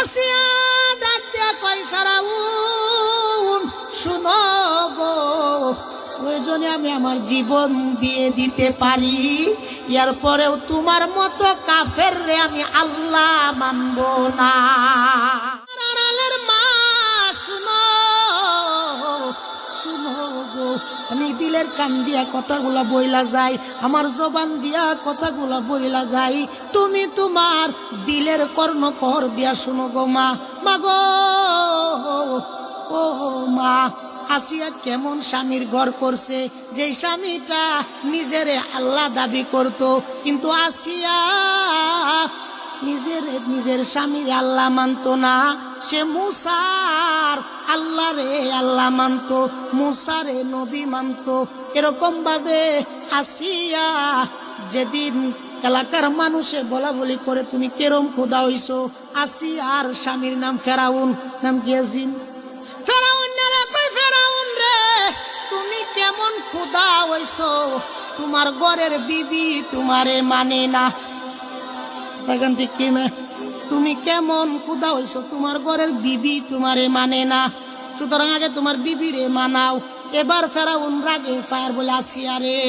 আসিয়া ডাক দিয়া কয় ফেরাউন শুনো গো, প্রয়োজনে আমি আমার জীবন দিয়ে দিতে পারি, এরপরেও তোমার মতো কাফের রে আমি আল্লাহ মানব না। মা শুনো শুনো গো, আমি দিলের কান দিয়া কথাগুলা বইলা যাই, আমার জবান দিয়া কথাগুলা বইলা যাই, তুমি তোমার দিলের কর্ণকর দিয়া শুনো গো মা। মাগো ও মা, আসিয়া কেমন স্বামীর ঘর করছে, যে স্বামীটা নিজেরে আল্লাহ দাবি করত, কিন্তু আসিয়া নিজের স্বামীর আল্লাহ মানত না। সে মুসার আল্লাহ রে আল্লাহ মানত, মুসারে নবী মানত। এরকম ভাবে আসিয়া যেদিন এলাকার মানুষে বলা বলি করে তুমি কেরম খোদা হইছো, আসিয়ার স্বামীর নাম ফেরাউন, নাম গিয়াজিন। ফেরাউন রে তুমি কেমন খোদা হইছো, তোমার ঘরের বিবি তোমারে মানে না, এখন ঠিক কিনা? তুমি কেমন খোদা হইছো, তোমার ঘরের বিবি তোমারে মানে না, সুতরাং আগে তোমার বিবি রে মানাও। এবার ফেরাউন রাগে ফায়ার বলে আসিয়া রে,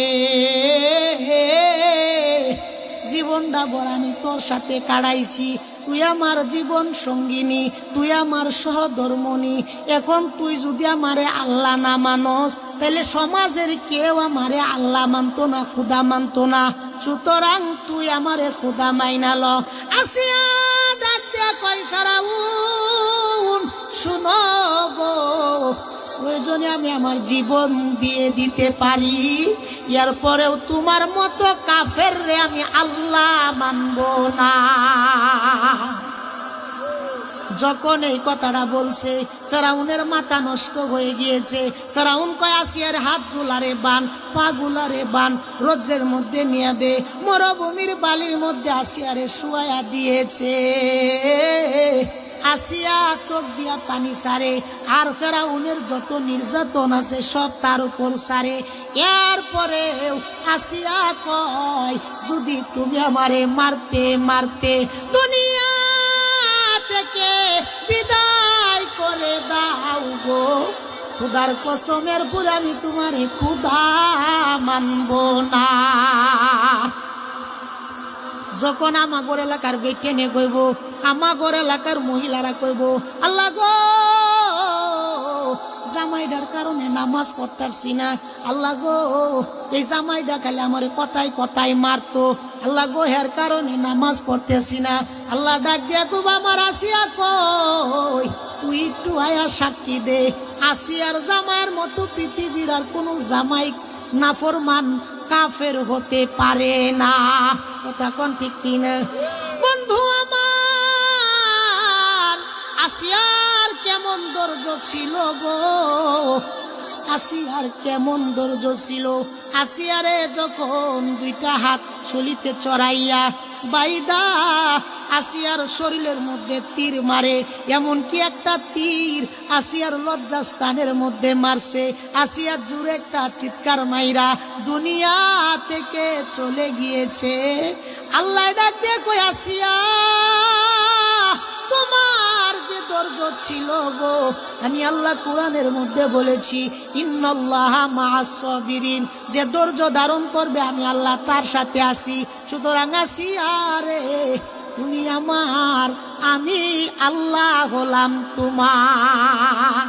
জীবনটা বড় আমি তোর সাথে কাটাইছি, তুই আমার জীবন সঙ্গিনী, তুই আমার সহধর্মনী, এখন তুই যদি আমারে আল্লাহ না মানস, তাহলে সমাজের কেউ আমারে আল্লাহ মানতো না, খুদা মানতো না, সুতরাং তুই আমারে খুদা মাইনাল। আসিয়া ডাক দিয়া কয় ফেরাউন শুনো গো, প্রয়োজনে আমি আমার জীবন দিয়ে দিতে পারি, এরপরেও তোমার মতো কাফের রে আমি আল্লাহ মানব না। যখন এই কথাটা বলছে ফেরাউনের মাথা নষ্ট হয়ে গিয়েছে। ফেরাউন কয় আসিয়ার হাত গুলারে বান, পা গুলারে বান, রোদ্রের মধ্যে নিয়ে দে, মরুভূমির বালির মধ্যে আসিয়ারে শুয়াইয়া দিয়েছে। আসিয়া চোখ দিয়া পানি সারে, আর ফেরাউনের যত নির্যাতন আছে সব তার উপর সারে। এরপরে আসিয়া কয় যদি তুমি আমারে মারতে মারতে দুনিয়া থেকে বিদায় করে দাও গো, খুদার কসমের পুরে আমি তোমারে খুদা মানব না। যখন আমাগর এলাকার বেটেনে কইব, আমাগর এলাকার মহিলারা কইব আল্লাহ গো, জামাইডার কারণে নামাজ পড়তারছি না, আল্লাহ গো এই জামাইডা খালি আমার কথায় কথায় মারতো, আল্লাহ গো এর কারণে নামাজ পড়তেছি না। আল্লাহ ডাক দিয়া খুব আমার আসিয়া কই তুই একটু আয়া সাক্ষী দে, আসিয়ার জামাইয়ের মতো পৃথিবীর আর কোনো জামাই নাফরমান কাফের হতে পারে না। কথা কোন ঠিক কিনা? বন্ধু আমার, আসিয়ার কেমন ধৈর্য ছিল গো, আসিয়ার কেমন ধৈর্য ছিল। আসিয়ারে যখন দুইটা হাত চলিতে চড়াইয়া বাইদা আসিয়ার শরীরের মধ্যে তীর মারে, এমনকি একটা তীর আসিয়ার লজ্জাস্থানের মধ্যে মারছে। আসিয়ার জুড়ে একটা চিৎকার মাইরা দুনিয়া থেকে চলে গিয়েছে। আল্লাহ ডাক দিয়ে কই আসিয়া তোমার যে ধৈর্য ছিল গো, আমি আল্লাহ কোরআনের মধ্যে বলেছি ইন্নাল্লাহা মাআস সাবিরিন, যে ধৈর্য ধারণ করবে আমি আল্লাহ তার সাথে আছি। সুতরাং আসিয়া রে তুমি আমার, আমি আল্লাহ হলাম তোমার।